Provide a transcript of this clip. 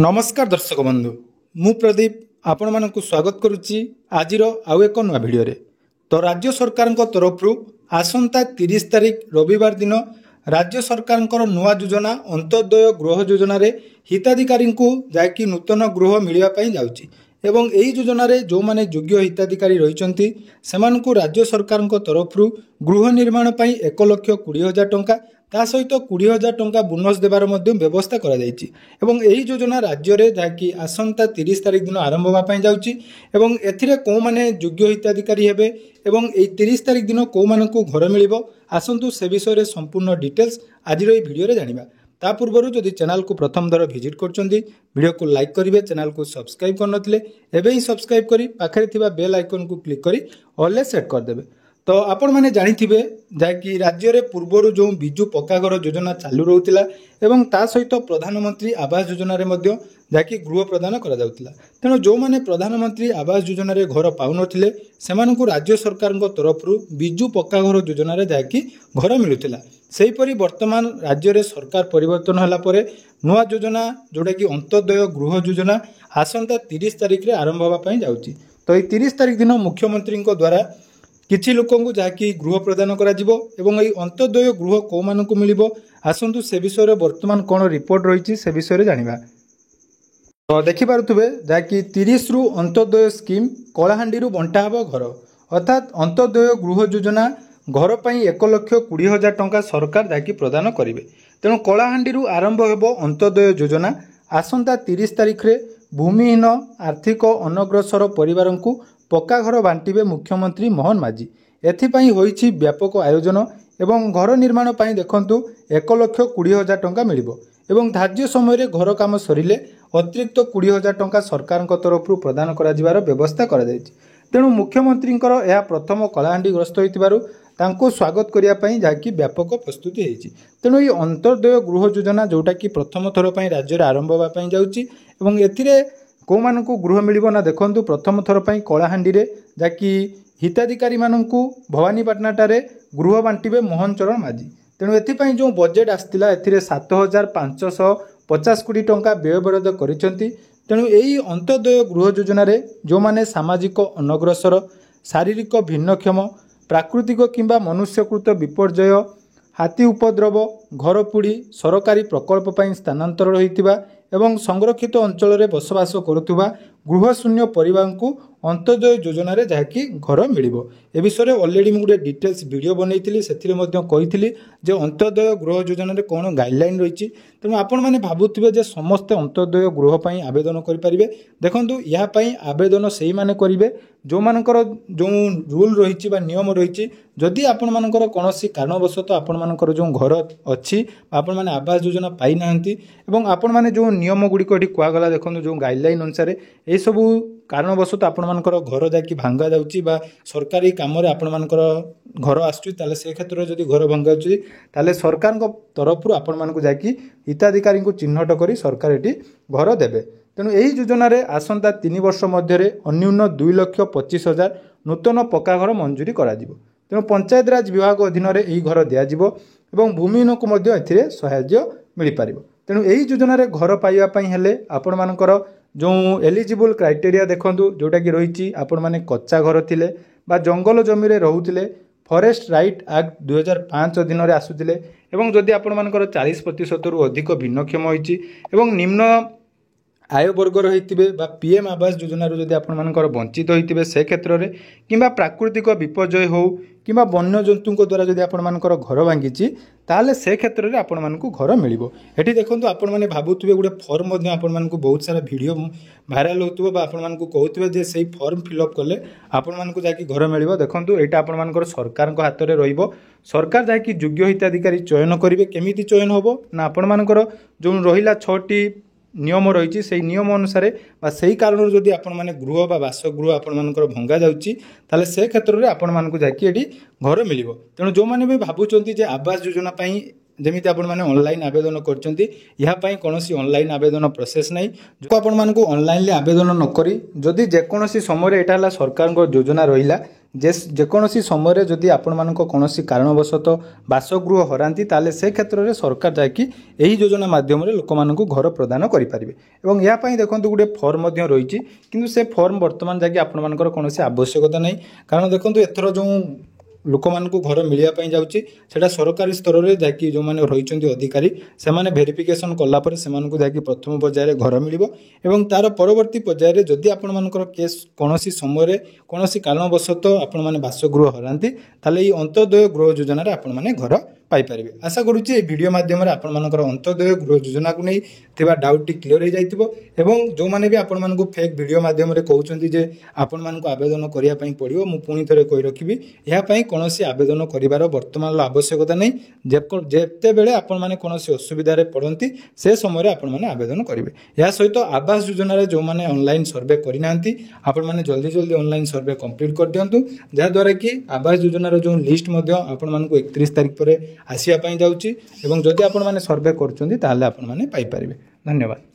नमस्कार दर्शक बंधु मु प्रदीप आपण मानकु स्वागत करुच्ची आजिर आउ एक नुआ भिडियो रे। तो राज्य सरकार तरफ आसंता 30 तारिख रविवार दिन राज्य सरकार नुआ योजना अंत्योदय गृह योजना रे हिताधिकारी को जाकि नूतन गृह मिलवाई जाउची एवं यही योजना रे जो माने योग्य हिताधिकारी रही राज्य सरकार तरफ गृह निर्माण पर 1,20,000 टंका ता सहित 20,000 टंका बोनस देवार व्यवस्था करा जायछि एवं एही योजना राज्य रे जाकि आसंता 30 तारिख दिन आरंभ होगा जाउछि एवं एथिरे को माने योग्य हिताधिकारी हेबे एवं एही 30 तारिख दिन को मानकु घर मिलिबो आसंतु से विषय रे संपूर्ण डिटेल्स आज रो भिडियो रे जानिबा। ता पूर्व जदि चैनल को प्रथम दर विजिट करछन्ती वीडियो को लाइक करिवे, चैनल को सब्सक्राइब करनथिले एबे ही सब्सक्राइब करी पाखरे थिबा बेल आइकन को क्लिक करी ऑल सेट कर देबे। तो आपण मैंने जानिथिबे जाकि राज्य रे पूर्वरु जो बिजु पक्का घर योजना चालू रहउतिला एवं ता सहित प्रधानमंत्री आवास योजना रे मध्य जाकि गृह प्रदान करा जाउतिला। तेणु जो माने प्रधानमंत्री आवास योजना रे घर पाउनथिले सेमानकु राज्य सरकार तरफ बिजु पक्का घर योजना रे जाकि घर मिलुतिला। सेहीपरि वर्तमान राज्य रे सरकार परिवर्तन होला परे नुआ योजना जोटा कि अंत्योदय गृह योजना आसंता 30 तारिख रे आरंभ होगा पई जाउची। तो ये 30 तारिख दिन मुख्यमंत्री द्वारा किछि लोकंकु जाकि गृह प्रदान करा जिवो एवं एई अंत्योदय गृह को मानकु मिलिबो आसंतु से विषय रे वर्तमान कोन रिपोर्ट रहिछि से विषय रे जानिबा। तो देखि पारुथबे जाकि 30 रु अंत्योदय स्कीम कलाहांडी रु बंटा हबो घर अर्थात अंत्योदय गृह योजना घर पई 1,20,000 टंका सरकार जाकि प्रदान करिवे। तेणु कलाहांडी रु आरंभ हेबो अंत्योदय योजना आसंता 30 तारिख रे भूमिहीन आर्थिक अनग्रसर परिवारंकु पक्का घर बांटिबे मुख्यमंत्री मोहन माझी। एथिपाई होईछि व्यापक आयोजन एवं घर निर्माण पाई देखंतु 1,20,000 टंका मिलिबो एवं धार्य समय रे घर काम सरिले अतिरिक्त 20,000 टंका सरकार तरफ प्रदान करा जिवार व्यवस्था करा जायछि। तेणु मुख्यमंत्री यह प्रथम कलाहांडी ग्रस्त होइतिबारु तांको स्वागत करिया पई जाकि व्यापक प्रस्तुति हेछि। तेणु ये अंत्योदय गृह योजना जोटा कि प्रथम थर पई राज्य रे आरंभ होगा पई जाउछि एवं एथिरे को मानकु गृह मिलिबो ना देखंतु प्रथम थर पई कलाहांडी रे जाकि हिताधिकारी मानकु भवानीपाटनाटारे गृह बांटिबे मोहन चरण माझी। तेणु एथिपाई जो बजेट आस्तिला एथिरे 7,550 कोटी टंका व्ययबराद करिसेंती। तेणु एही अंत्योदय गृह योजना रे जो माने सामाजिक अनग्रसर शारीरिक भिन्नक्षम प्राकृतिक किंबा मनुष्यकृत विपर्यय हाथी उपद्रव घर पोड़ी सरकारी प्रकल्प पर स्थानांतर रही एवं संरक्षित अंचल में बसवास करुवा गृहशून्य परिवार को अंत्योदय योजना रे जाकि घर मिलिबो। ए विषय में ऑलरेडी मुझे डिटेल्स वीडियो बनईली से कही जे अंत्योदय गृह योजना रे कौन गाइडलाइन रही। तेणु आपण मैंने भावुवे जे समस्ते अंत्योदय गृह पर आवेदन करेंगे। देखंतु या पई आवेदन से माने करेंगे जो मानकर जो रूल रही नियम रही। जदि आपण मानकर कौनसी कारणवशत आपण मानकर जो घर अच्छी आपण माने आवास योजना पाई नाहंती एवं आपण माने जो नियम गुड़िक कहगला देखो जो गाइडलाइन अनुसार ये सबू कारणवशत आपण मानकर घर जाकि भांगा जाउची बा सरकारी काम रे आपण मानकर घर आसुची ताले से क्षेत्र में जदि घर भांगा जाउची ताले सरकार तरफ आपण मानकु जाकि हिताधिकारी को चिन्हट करी सरकार एटी घर देबे। तेणु यही योजना रे आसंता 3 वर्ष मध्य अन्यून 2,25,000 नूतन पक्का घर मंजूरी करा जिवो। तेणु पंचायत राज विभाग अधीन रे एही घर दिया जिवो एवं भूमिहीन को मध्य एथिरे सहायता मिल पारिबो। तेणु यही योजना रे घर पाइबा पई हेले आपण मानकर जो एलिजिबल क्राइटेरिया देखंतु जोटा कि रही आपण माने कच्चा घर थिले बा जंगल जमी रे रहउथिले फॉरेस्ट राइट एक्ट 2005 अधीन रे आसुथिले एवं जदि आपण मानकर 40% रु अधिक भिन्नक्षम होईची एवं निम्न आय वर्ग रही पीएम आवास योजना जदि आपण मानकर वंचित होइतिबे से क्षेत्र में किंबा प्राकृतिक विपर्यय हो किंबा वन्य जंतु द्वारा जदि आपण मानकर घर भांगी ताले से क्षेत्र में आपण मानकु घर मिलिबो। एठी देखंतु आपण माने भाबुथिबे गुटे फॉर्म मध्ये आपण मानकु बहुत सारा वीडियो वायरल होतबो बा आपण मानकु कहउथिबे जे सेही फॉर्म फिलअप कले आपण मानकु जाकि घर मिलिबो। देखंतु एटा आपण मानकर सरकार को हाथ रे रहिबो। सरकार जाकि योग्य हिताधिकारी चयन करिवे। केमिति चयन होबो ना आपण मानकर जो रहिला 6टी नियम रही से नियम अनुसार से कारण जदि आपण माने गृह बा बासगृह आपण मानकर भंगा जाउची ताले से क्षेत्र में आपण मानकु जाकि एटी घर मिलिबो। तेणु जो माने भी भाबुचंती जे आवास योजना पई जमिति आपण माने ऑनलाइन आवेदन करचंती या पई कोनोसी ऑनलाइन आवेदन प्रोसेस नाही जो आपण मानकु ऑनलाइन ले आवेदन न करी जदि जे कोनोसी समय एटा हला सरकार को योजना रहिला ଯେକୌଣସି ସମୟରେ ଯଦି ଆପଣମାନଙ୍କ କୌଣସି କାରଣବଶତଃ ବାସଗୃହ ହରାନ୍ତି ତାହେଲେ ସେ କ୍ଷେତ୍ରରେ ସରକାର ଯାଇକି ଏହି ଯୋଜନା ମାଧ୍ୟମରେ ଲୋକମାନଙ୍କୁ ଘର ପ୍ରଦାନ କରିପାରିବେ। ଏବଂ ଏହା ପାଇଁ ଦେଖନ୍ତୁ ଗୋଟେ ଫର୍ମ ମଧ୍ୟ ରହିଛି, କିନ୍ତୁ ସେ ଫର୍ମ ବର୍ତ୍ତମାନ ଯାଇକି ଆପଣମାନଙ୍କର କୌଣସି ଆବଶ୍ୟକତା ନାହିଁ। କାରଣ ଦେଖନ୍ତୁ ଏଥର ଯେଉଁ ଲୋକମାନଙ୍କୁ ଘର ମିଳିବା ପାଇଁ ଯାଉଛି ସେଟା ସରକାରୀ ସ୍ତରରେ ଯାଇକି ଯେଉଁମାନେ ରହିଛନ୍ତି ଅଧିକାରୀ ସେମାନେ ଭେରିଫିକେସନ୍ କଲା ପରେ ସେମାନଙ୍କୁ ଯାଇକି ପ୍ରଥମ ପର୍ଯ୍ୟାୟରେ ଘର ମିଳିବ। ଏବଂ ତାର ପରବର୍ତ୍ତୀ ପର୍ଯ୍ୟାୟରେ ଯଦି ଆପଣମାନଙ୍କର କେସ୍ କୌଣସି ସମୟରେ କୌଣସି କାରଣବଶତଃ ଆପଣମାନେ ବାସଗୃହ ହରାନ୍ତି ତାହେଲେ ଏହି ଅନ୍ତୋଦୟ ଗୃହ ଯୋଜନାରେ ଆପଣମାନେ ଘର ପାଇପାରିବେ। ଆଶା କରୁଛି ଏହି ଭିଡ଼ିଓ ମାଧ୍ୟମରେ ଆପଣମାନଙ୍କର ଅନ୍ତୋଦୟ ଗୃହ ଯୋଜନାକୁ ନେଇ ଥିବା ଡାଉଟଟି କ୍ଲିୟର ହୋଇଯାଇଥିବ। ଏବଂ ଯେଉଁମାନେ ବି ଆପଣମାନଙ୍କୁ ଫେକ୍ ଭିଡ଼ିଓ ମାଧ୍ୟମରେ କହୁଛନ୍ତି ଯେ ଆପଣମାନଙ୍କୁ ଆବେଦନ କରିବା ପାଇଁ ପଡ଼ିବ, ମୁଁ ପୁଣି ଥରେ କହି ରଖିବି ଏହା ପାଇଁ କୌଣସି ଆବେଦନ କରିବାର ବର୍ତ୍ତମାନର ଆବଶ୍ୟକତା ନାହିଁ। ଯେତେବେଳେ ଆପଣମାନେ କୌଣସି ଅସୁବିଧାରେ ପଡ଼ନ୍ତି ସେ ସମୟରେ ଆପଣମାନେ ଆବେଦନ କରିବେ। ଏହା ସହିତ ଆବାସ ଯୋଜନାରେ ଯେଉଁମାନେ ଅନଲାଇନ୍ ସର୍ଭେ କରିନାହାନ୍ତି ଆପଣମାନେ ଜଲ୍ଦି ଅନଲାଇନ୍ ସର୍ଭେ କମ୍ପ୍ଲିଟ୍ କରିଦିଅନ୍ତୁ, ଯାହାଦ୍ୱାରା କି ଆବାସ ଯୋଜନାର ଯେଉଁ ଲିଷ୍ଟ ମଧ୍ୟ ଆପଣମାନଙ୍କୁ 31 ତାରିଖ ପରେ ଆସିବା ପାଇଁ ଯାଉଛି। ଏବଂ ଯଦି ଆପଣମାନେ ସର୍ଭେ କରୁଛନ୍ତି ତାହେଲେ ଆପଣମାନେ ପାଇପାରିବେ। ଧନ୍ୟବାଦ।